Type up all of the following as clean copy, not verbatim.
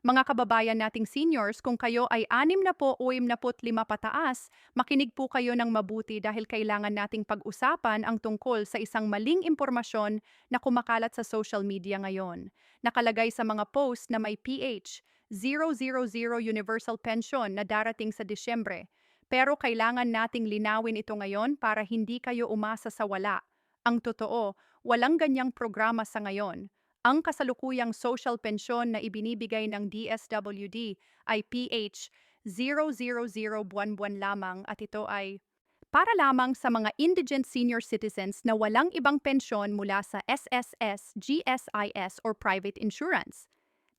Mga kababayan nating seniors, kung kayo ay 60 o 65 pataas, makinig po kayo ng mabuti dahil kailangan nating pag-usapan ang tungkol sa isang maling impormasyon na kumakalat sa social media ngayon. Nakalagay sa mga post na may PH, 000 Universal Pension na darating sa Disyembre. Pero kailangan nating linawin ito ngayon para hindi kayo umasa sa wala. Ang totoo, walang ganyang programa sa ngayon. Ang kasalukuyang social pensyon na ibinibigay ng DSWD ay PH 000 buwan-buwan lamang at ito ay para lamang sa mga indigent senior citizens na walang ibang pensyon mula sa SSS, GSIS or private insurance.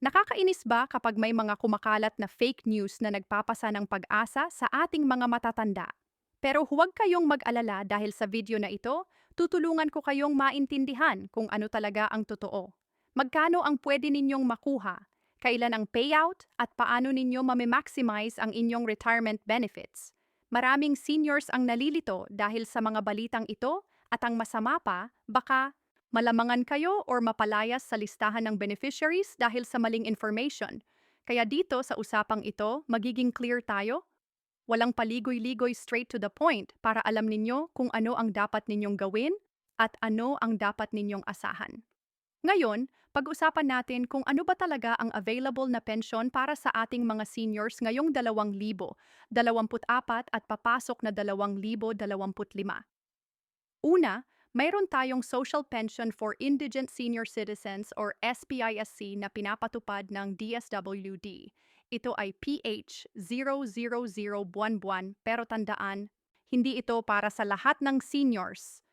Nakakainis ba kapag may mga kumakalat na fake news na nagpapasa ng pag-asa sa ating mga matatanda? Pero huwag kayong mag-alala dahil sa video na ito, tutulungan ko kayong maintindihan kung ano talaga ang totoo. Magkano ang pwede ninyong makuha? Kailan ang payout? At paano ninyo mame-maximize ang inyong retirement benefits? Maraming seniors ang nalilito dahil sa mga balitang ito at ang masama pa, baka malamangan kayo or mapalayas sa listahan ng beneficiaries dahil sa maling information. Kaya dito sa usapang ito, magiging clear tayo. Walang paligoy-ligoy, straight to the point para alam ninyo kung ano ang dapat ninyong gawin at ano ang dapat ninyong asahan. Ngayon, pag-usapan natin kung ano ba talaga ang available na pensyon para sa ating mga seniors ngayong 2024 at papasok na 2025. Una, mayroon tayong Social Pension for Indigent Senior Citizens or SPISC na pinapatupad ng DSWD. Ito ay PH 000 buwan-buwan pero tandaan, hindi ito para sa lahat ng seniors.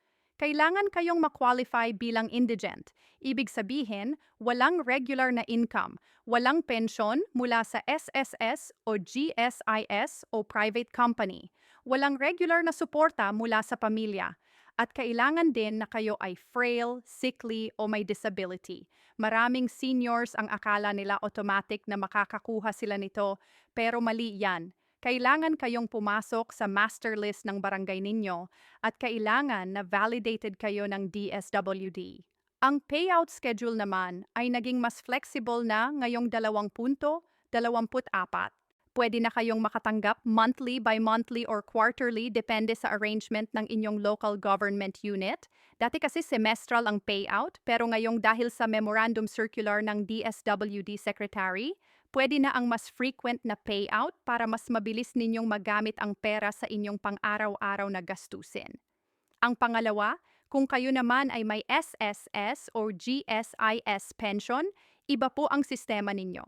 Kailangan kayong ma-qualify bilang indigent. Ibig sabihin, walang regular na income, walang pensyon mula sa SSS o GSIS o private company, walang regular na suporta mula sa pamilya, at kailangan din na kayo ay frail, sickly o may disability. Maraming seniors ang akala nila automatic na makakakuha sila nito, pero mali yan. Kailangan kayong pumasok sa master list ng barangay ninyo at kailangan na validated kayo ng DSWD. Ang payout schedule naman ay naging mas flexible na ngayong 2024. Pwede na kayong makatanggap monthly by monthly or quarterly depende sa arrangement ng inyong local government unit. Dati kasi semestral ang payout, pero ngayong dahil sa memorandum circular ng DSWD Secretary, pwede na ang mas frequent na payout para mas mabilis ninyong magamit ang pera sa inyong pang-araw-araw na gastusin. Ang pangalawa, kung kayo naman ay may SSS or GSIS pension, iba po ang sistema ninyo.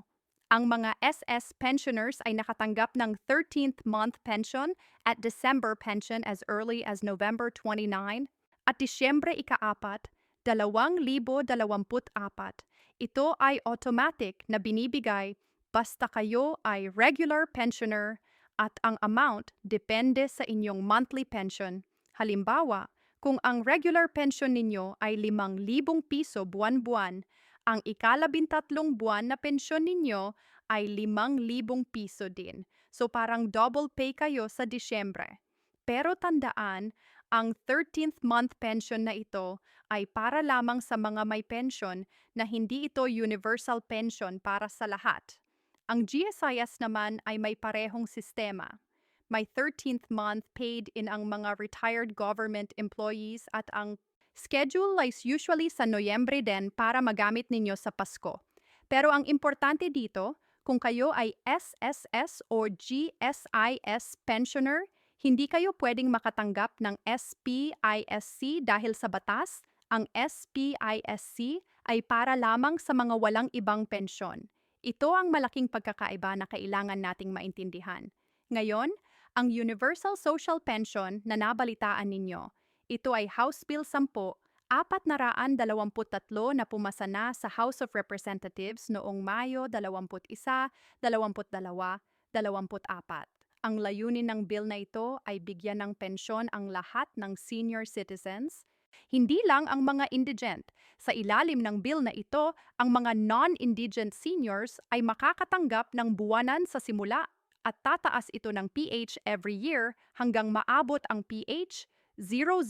Ang mga SS pensioners ay nakatanggap ng 13th month pension at December pension as early as November 29 at Disyembre ika-4, 2024. Ito ay automatic na binibigay basta kayo ay regular pensioner at ang amount depende sa inyong monthly pension. Halimbawa, kung ang regular pension ninyo ay 5,000 piso buwan-buwan, ang ikalabintatlong buwan na pensyon ninyo ay 5,000 piso din. So parang double pay kayo sa Disyembre. Pero tandaan, ang 13th month pension na ito ay para lamang sa mga may pension na hindi ito universal pension para sa lahat. Ang GSIS naman ay may parehong sistema. May 13th month paid in ang mga retired government employees at ang schedule is usually sa Noyembre din para magamit ninyo sa Pasko. Pero ang importante dito, kung kayo ay SSS o GSIS pensioner, hindi kayo pwedeng makatanggap ng SPISC dahil sa batas, ang SPISC ay para lamang sa mga walang ibang pensyon. Ito ang malaking pagkakaiba na kailangan nating maintindihan. Ngayon, ang Universal Social Pension na nabalitaan ninyo, ito ay House Bill 10, 423 na pumasa na sa House of Representatives noong Mayo 21, 22, 24. Ang layunin ng bill na ito ay bigyan ng pensyon ang lahat ng senior citizens, hindi lang ang mga indigent. Sa ilalim ng bill na ito, ang mga non-indigent seniors ay makakatanggap ng buwanan sa simula at tataas ito ng PH every year hanggang maabot ang PH 000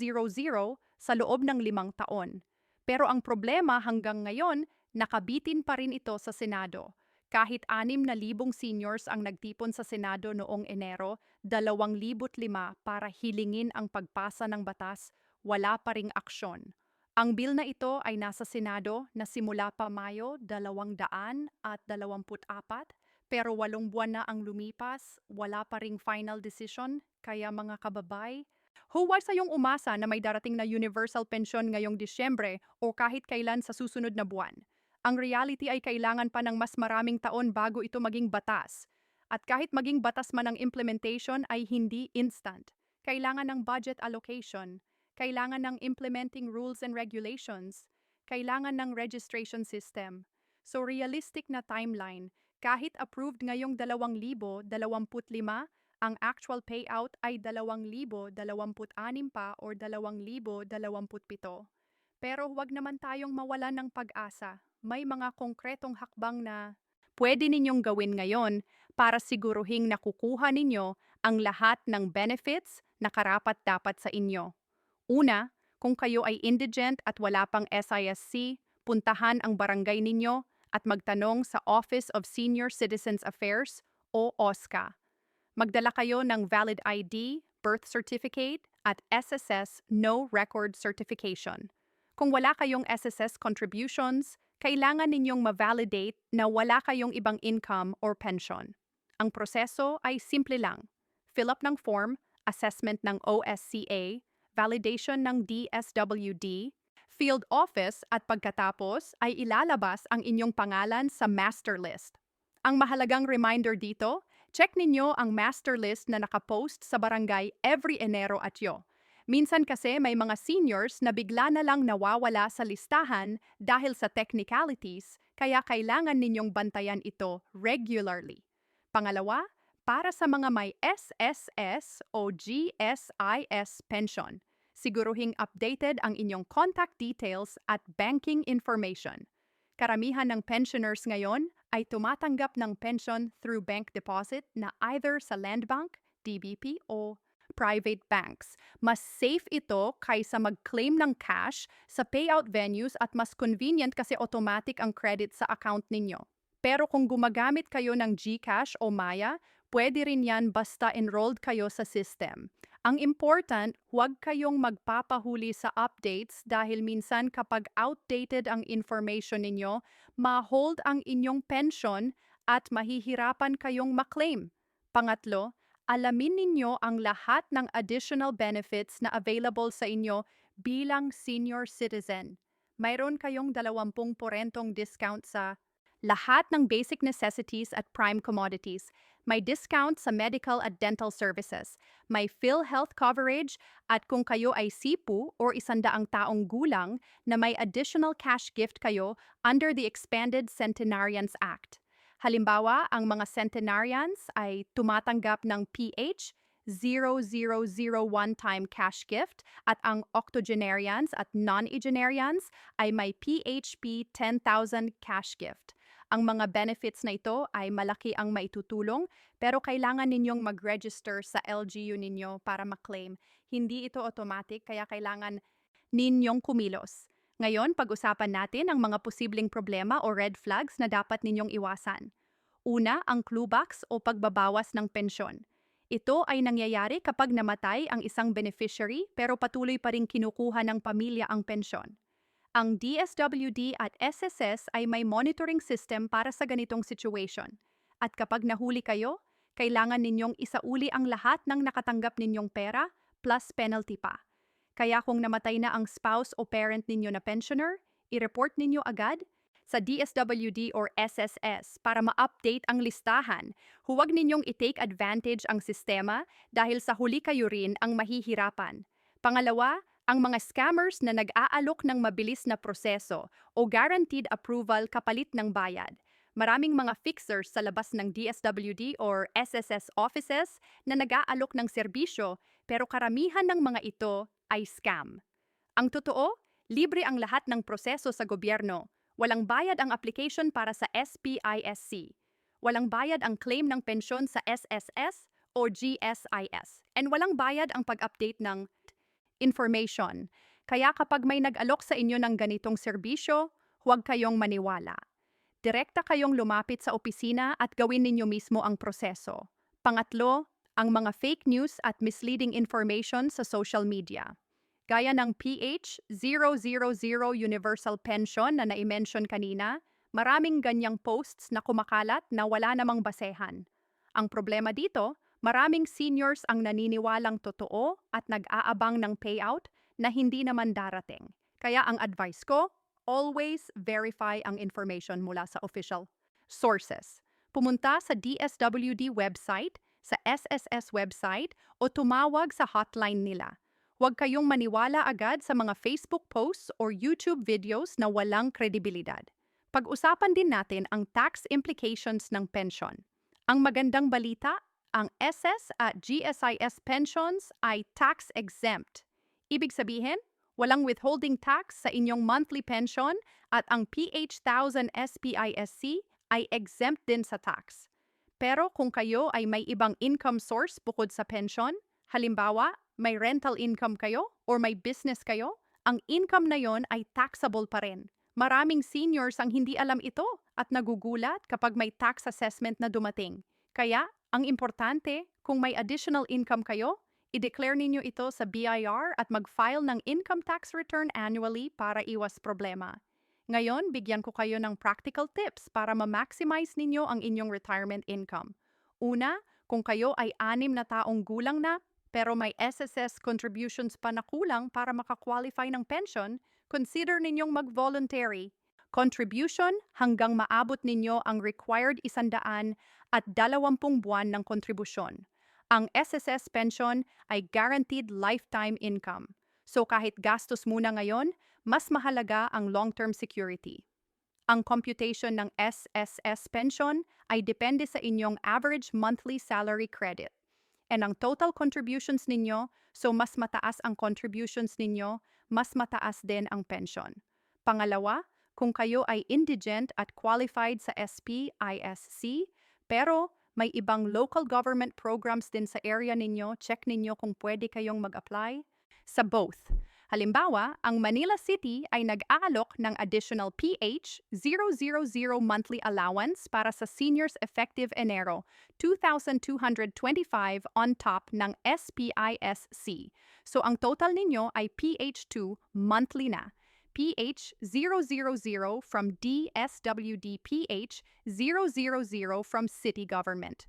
sa loob ng 5 taon. Pero ang problema hanggang ngayon, nakabitin pa rin ito sa Senado. Kahit 6,000 seniors ang nagtipon sa Senado noong Enero, 2005 para hilingin ang pagpasa ng batas, wala pa ring aksyon. Ang bill na ito ay nasa Senado na simula pa Mayo 2024, pero 8 buwan na ang lumipas, wala pa ring final decision, kaya mga kababay, huwag sayong umasa na may darating na universal pension ngayong Disyembre o kahit kailan sa susunod na buwan. Ang reality ay kailangan pa ng mas maraming taon bago ito maging batas. At kahit maging batas man ang implementation ay hindi instant. Kailangan ng budget allocation, kailangan ng implementing rules and regulations, kailangan ng registration system. So realistic na timeline, kahit approved ngayong 2025, ang actual payout ay 2026 pa or 2027. Pero huwag naman tayong mawalan ng pag-asa. May mga konkretong hakbang na pwede ninyong gawin ngayon para siguruhing nakukuha ninyo ang lahat ng benefits na karapat-dapat sa inyo. Una, kung kayo ay indigent at wala pang SISC, puntahan ang barangay ninyo at magtanong sa Office of Senior Citizens Affairs o OSCA. Magdala kayo ng valid ID, birth certificate, at SSS No Record Certification. Kung wala kayong SSS contributions, kailangan ninyong ma-validate na wala kayong ibang income or pension. Ang proseso ay simple lang. Fill up ng form, assessment ng OSCA, validation ng DSWD, field office at pagkatapos ay ilalabas ang inyong pangalan sa master list. Ang mahalagang reminder dito, check ninyo ang master list na nakapost sa barangay every Enero at yo. Minsan kasi may mga seniors na bigla na lang nawawala sa listahan dahil sa technicalities, kaya kailangan ninyong bantayan ito regularly. Pangalawa, para sa mga may SSS o GSIS pension, siguruhing updated ang inyong contact details at banking information. Karamihan ng pensioners ngayon ay tumatanggap ng pension through bank deposit na either sa Land Bank, DBP o private banks. Mas safe ito kaysa mag-claim ng cash sa payout venues at mas convenient kasi automatic ang credit sa account ninyo. Pero kung gumagamit kayo ng GCash o Maya, pwede rin yan basta enrolled kayo sa system. Ang important, huwag kayong magpapahuli sa updates dahil minsan kapag outdated ang information ninyo, ma-hold ang inyong pension at mahihirapan kayong maklaim. Pangatlo, alamin ninyo ang lahat ng additional benefits na available sa inyo bilang senior citizen. Mayroon kayong 20% discount sa lahat ng basic necessities at prime commodities. May discount sa medical at dental services. May PhilHealth coverage at kung kayo ay sipu or 100 taong gulang na may additional cash gift kayo under the Expanded Centenarians Act. Halimbawa, ang mga centenarians ay tumatanggap ng PH 0001 time cash gift at ang octogenarians at non-agenarians ay may PHP 10,000 cash gift. Ang mga benefits na ito ay malaki ang maitutulong pero kailangan ninyong mag-register sa LGU ninyo para maklaim. Hindi ito automatic kaya kailangan ninyong kumilos. Ngayon, pag-usapan natin ang mga posibleng problema o red flags na dapat ninyong iwasan. Una, ang clawbacks o pagbabawas ng pensyon. Ito ay nangyayari kapag namatay ang isang beneficiary pero patuloy pa ring kinukuha ng pamilya ang pensyon. Ang DSWD at SSS ay may monitoring system para sa ganitong situation. At kapag nahuli kayo, kailangan ninyong isauli ang lahat ng nakatanggap ninyong pera plus penalty pa. Kaya kung namatay na ang spouse o parent ninyo na pensioner, i-report ninyo agad sa DSWD or SSS para ma-update ang listahan. Huwag ninyong i-take advantage ang sistema dahil sa huli kayo rin ang mahihirapan. Pangalawa, ang mga scammers na nag-aalok ng mabilis na proseso o guaranteed approval kapalit ng bayad. Maraming mga fixers sa labas ng DSWD or SSS offices na nag-aalok ng serbisyo pero karamihan ng mga ito ay scam. Ang totoo, libre ang lahat ng proseso sa gobyerno. Walang bayad ang application para sa SPISC. Walang bayad ang claim ng pensyon sa SSS o GSIS. And walang bayad ang pag-update ng information. Kaya kapag may nag-alok sa inyo ng ganitong serbisyo, huwag kayong maniwala. direkta kayong lumapit sa opisina at gawin ninyo mismo ang proseso. Pangatlo, ang mga fake news at misleading information sa social media. Gaya ng PH000 Universal Pension na nai-mention kanina, maraming ganyang posts na kumakalat na wala namang basehan. Ang problema dito, maraming seniors ang naniniwalang totoo at nag-aabang ng payout na hindi naman darating. Kaya ang advice ko, always verify ang information mula sa official sources. Pumunta sa DSWD website, sa SSS website o tumawag sa hotline nila. Huwag kayong maniwala agad sa mga Facebook posts or YouTube videos na walang kredibilidad. Pag-usapan din natin ang tax implications ng pensyon. Ang magandang balita, ang SS at GSIS pensions ay tax-exempt. Ibig sabihin, walang withholding tax sa inyong monthly pension at ang PH1000 SPISC ay exempt din sa tax. Pero kung kayo ay may ibang income source bukod sa pension, halimbawa, may rental income kayo or may business kayo, ang income na yon ay taxable pa rin. Maraming seniors ang hindi alam ito at nagugulat kapag may tax assessment na dumating. Kaya, ang importante, kung may additional income kayo, i-declare ninyo ito sa BIR at mag-file ng income tax return annually para iwas problema. Ngayon, bigyan ko kayo ng practical tips para ma-maximize ninyo ang inyong retirement income. Una, kung kayo ay 6 na taong gulang na, pero may SSS contributions pa na kulang para makakwalify ng pension, consider ninyong mag-voluntary. Contribution hanggang maabot ninyo ang required 100 at 20 buwan ng kontribusyon. Ang SSS pension ay guaranteed lifetime income. So kahit gastos muna ngayon, mas mahalaga ang long-term security. Ang computation ng SSS pension ay depende sa inyong average monthly salary credit. And ang total contributions ninyo, so mas mataas ang contributions ninyo, mas mataas din ang pension. Pangalawa, kung kayo ay indigent at qualified sa SPISC, pero may ibang local government programs din sa area ninyo, check ninyo kung pwede kayong mag-apply sa both. Halimbawa, ang Manila City ay nag-aalok ng additional PH000 monthly allowance para sa seniors effective Enero 2,225 on top ng SPISC. So ang total ninyo ay PH2 monthly na. PH000 from DSWD PH000 from city government.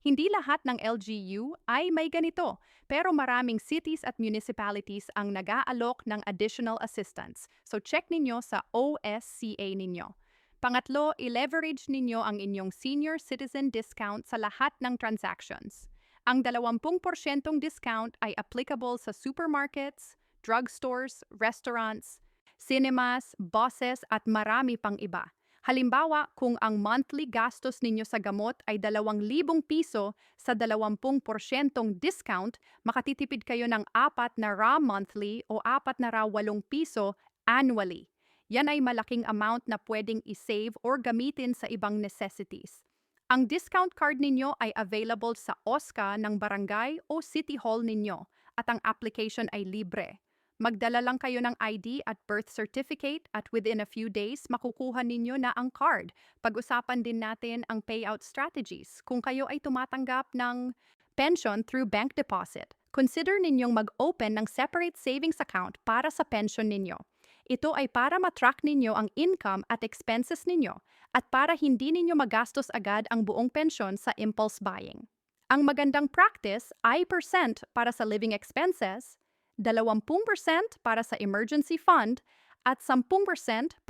Hindi lahat ng LGU ay may ganito, pero maraming cities at municipalities ang nag-aalok ng additional assistance. So check ninyo sa OSCA ninyo. Pangatlo, i-leverage ninyo ang inyong senior citizen discount sa lahat ng transactions. Ang 20% discount ay applicable sa supermarkets, drugstores, restaurants, cinemas, buses at marami pang iba. Halimbawa, kung ang monthly gastos ninyo sa gamot ay 2,000 piso sa 20% discount, makatitipid kayo ng 4 na raw monthly o 4 na raw 8 piso annually. Yan ay malaking amount na pwedeng i-save or gamitin sa ibang necessities. Ang discount card ninyo ay available sa OSCA ng barangay o city hall ninyo at ang application ay libre. Magdala lang kayo ng ID at birth certificate at within a few days makukuha ninyo na ang card. Pag-usapan din natin ang payout strategies. Kung kayo ay tumatanggap ng pension through bank deposit, consider ninyong mag-open ng separate savings account para sa pension ninyo. Ito ay para matrack ninyo ang income at expenses ninyo at para hindi ninyo magastos agad ang buong pensyon sa impulse buying. Ang magandang practice ay percent para sa living expenses, 20% para sa emergency fund at 10%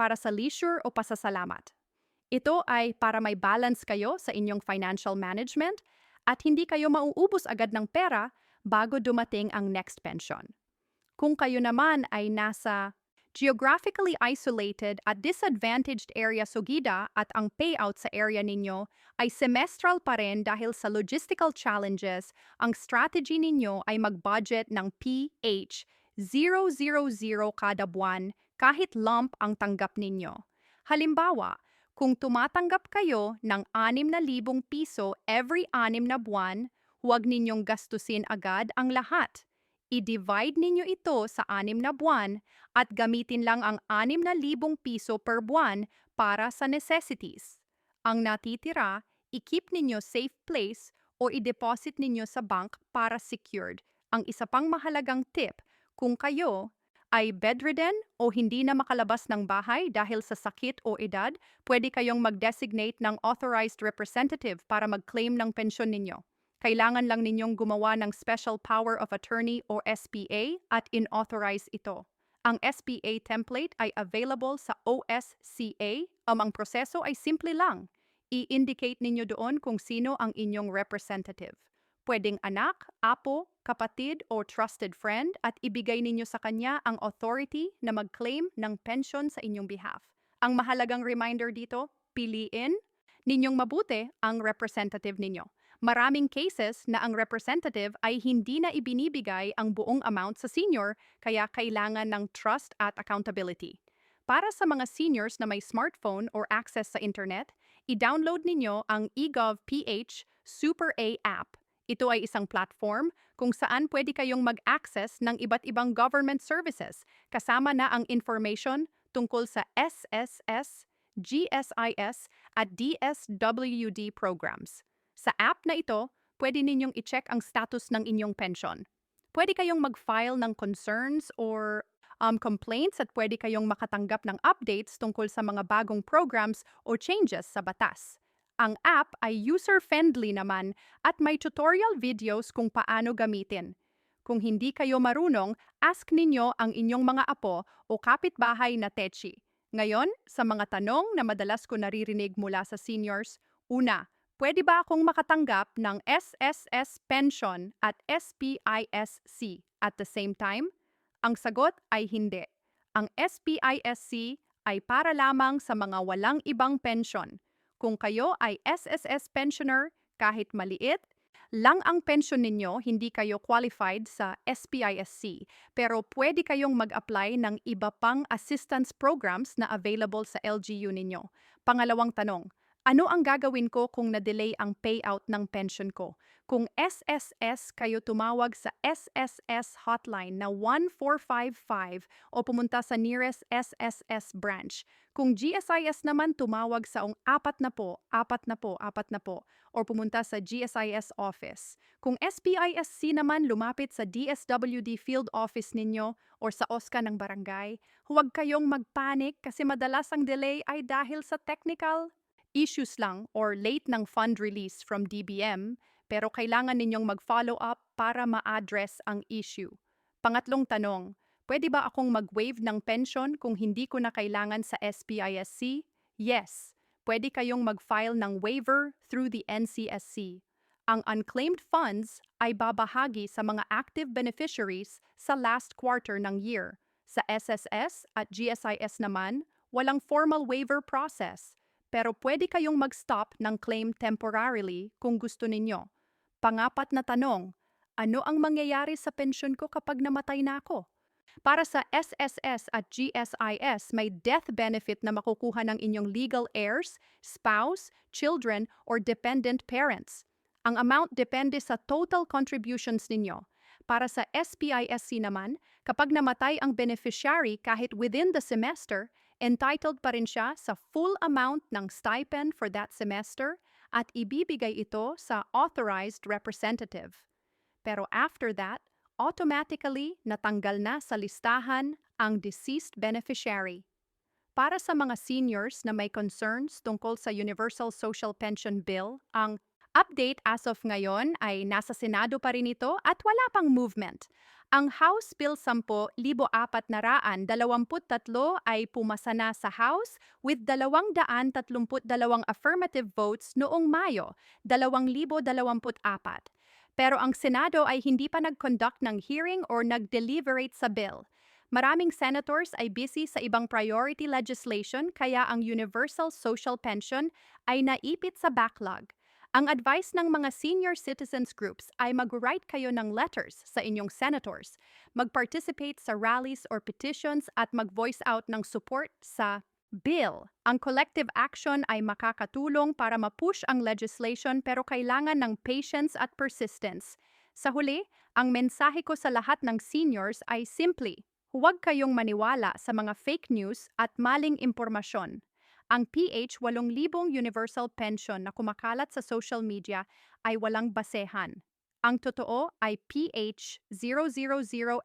para sa leisure o pasasalamat. Ito ay para may balance kayo sa inyong financial management at hindi kayo mauubos agad ng pera bago dumating ang next pension. Kung kayo naman ay nasa geographically isolated at disadvantaged area sugida at ang payout sa area ninyo ay semestral pa rin dahil sa logistical challenges, ang strategy ninyo ay mag-budget ng PH000 kada buwan kahit lump ang tanggap ninyo. Halimbawa, kung tumatanggap kayo ng 6,000 piso every 6 na buwan, huwag ninyong gastusin agad ang lahat. I-divide ninyo ito sa 6 na buwan at gamitin lang ang 6,000 piso per buwan para sa necessities. Ang natitira, i-keep ninyo safe place o i-deposit ninyo sa bank para secured. Ang isa pang mahalagang tip, kung kayo ay bedridden o hindi na makalabas ng bahay dahil sa sakit o edad, pwede kayong mag-designate ng authorized representative para mag-claim ng pensyon ninyo. Kailangan lang ninyong gumawa ng Special Power of Attorney o SPA at in-authorize ito. Ang SPA template ay available sa OSCA. Ang proseso ay simple lang. I-indicate ninyo doon kung sino ang inyong representative. Pwedeng anak, apo, kapatid o trusted friend at ibigay ninyo sa kanya ang authority na mag-claim ng pension sa inyong behalf. Ang mahalagang reminder dito, piliin ninyong mabuti ang representative ninyo. Maraming cases na ang representative ay hindi na ibinibigay ang buong amount sa senior kaya kailangan ng trust at accountability. Para sa mga seniors na may smartphone or access sa internet, i-download ninyo ang eGov.ph Super A app. Ito ay isang platform kung saan pwede kayong mag-access ng iba't ibang government services kasama na ang information tungkol sa SSS, GSIS at DSWD programs. Sa app na ito, pwede ninyong i-check ang status ng inyong pension. Pwede kayong mag-file ng concerns or complaints at pwede kayong makatanggap ng updates tungkol sa mga bagong programs o changes sa batas. Ang app ay user-friendly naman at may tutorial videos kung paano gamitin. Kung hindi kayo marunong, ask ninyo ang inyong mga apo o kapitbahay na techi. Ngayon, sa mga tanong na madalas ko naririnig mula sa seniors, una, pwede ba akong makatanggap ng SSS pension at SPISC at the same time? Ang sagot ay hindi. Ang SPISC ay para lamang sa mga walang ibang pension. Kung kayo ay SSS pensioner, kahit maliit, lang ang pension ninyo, hindi kayo qualified sa SPISC, pero pwede kayong mag-apply ng iba pang assistance programs na available sa LGU ninyo. Pangalawang tanong, ano ang gagawin ko kung na-delay ang payout ng pension ko? Kung SSS, kayo tumawag sa SSS hotline na 1455 o pumunta sa nearest SSS branch. Kung GSIS naman, tumawag sa 40 o pumunta sa GSIS office. Kung SPISC naman, lumapit sa DSWD field office ninyo o sa OSCA ng barangay. Huwag kayong magpanik kasi madalas ang delay ay dahil sa technical issues lang or late ng fund release from DBM, pero kailangan ninyong mag-follow up para ma-address ang issue. Pangatlong tanong, pwede ba akong mag-waive ng pension kung hindi ko na kailangan sa SPISC? Yes, pwede kayong mag-file ng waiver through the NCSC. Ang unclaimed funds ay babahagi sa mga active beneficiaries sa last quarter ng year. Sa SSS at GSIS naman, walang formal waiver process. Pero pwede kayong mag-stop ng claim temporarily kung gusto ninyo. Pangapat na tanong, ano ang mangyayari sa pensyon ko kapag namatay na ako? Para sa SSS at GSIS, may death benefit na makukuha ng inyong legal heirs, spouse, children, or dependent parents. Ang amount depende sa total contributions ninyo. Para sa SPISC naman, kapag namatay ang beneficiary kahit within the semester, entitled pa rin siya sa full amount ng stipend for that semester at ibibigay ito sa authorized representative. Pero after that, automatically natanggal na sa listahan ang deceased beneficiary. Para sa mga seniors na may concerns tungkol sa Universal Social Pension Bill, ang update as of ngayon ay nasa Senado pa rin ito at wala pang movement. Ang House Bill 10,423 ay pumasa na sa House with 232 affirmative votes noong Mayo 2024. Pero ang Senado ay hindi pa nag-conduct ng hearing or nag-deliberate sa bill. Maraming senators ay busy sa ibang priority legislation kaya ang Universal Social Pension ay naipit sa backlog. Ang advice ng mga senior citizens groups ay mag-write kayo ng letters sa inyong senators, mag-participate sa rallies or petitions at mag-voice out ng support sa bill. Ang collective action ay makakatulong para ma-push ang legislation pero kailangan ng patience at persistence. Sa huli, ang mensahe ko sa lahat ng seniors ay simply, huwag kayong maniwala sa mga fake news at maling impormasyon. Ang PH 8,000 universal pension na kumakalat sa social media ay walang basehan. Ang totoo ay PH 000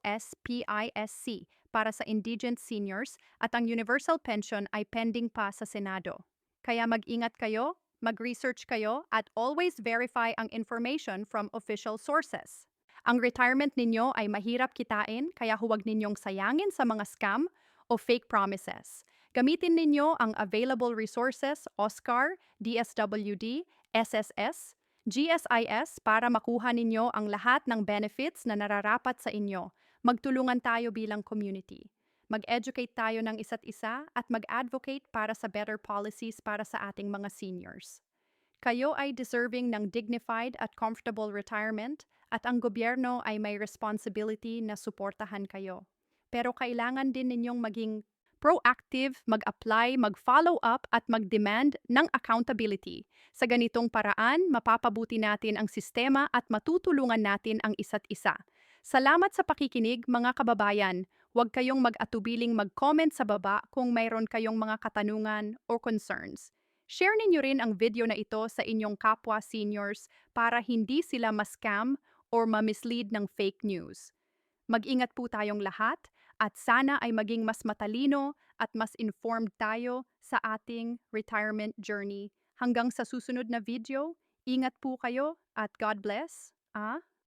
SPISC para sa indigent seniors at ang universal pension ay pending pa sa Senado. Kaya mag-ingat kayo, mag-research kayo at always verify ang information from official sources. Ang retirement ninyo ay mahirap kitain kaya huwag ninyong sayangin sa mga scam o fake promises. Gamitin ninyo ang available resources, OSCAR, DSWD, SSS, GSIS para makuha ninyo ang lahat ng benefits na nararapat sa inyo. Magtulungan tayo bilang community. Mag-educate tayo ng isa't isa at mag-advocate para sa better policies para sa ating mga seniors. Kayo ay deserving ng dignified at comfortable retirement at ang gobyerno ay may responsibility na suportahan kayo. Pero kailangan din ninyong maging proactive, mag-apply, mag-follow up at mag-demand ng accountability. Sa ganitong paraan, mapapabuti natin ang sistema at matutulungan natin ang isa't isa. Salamat sa pakikinig mga kababayan. Huwag kayong mag-atubiling mag-comment sa baba kung mayroon kayong mga katanungan o concerns. Share ninyo rin ang video na ito sa inyong kapwa seniors para hindi sila ma-scam or ma-mislead ng fake news. Mag-ingat po tayong lahat at sana ay maging mas matalino at mas informed tayo sa ating retirement journey. Hanggang sa susunod na video, ingat po kayo at God bless.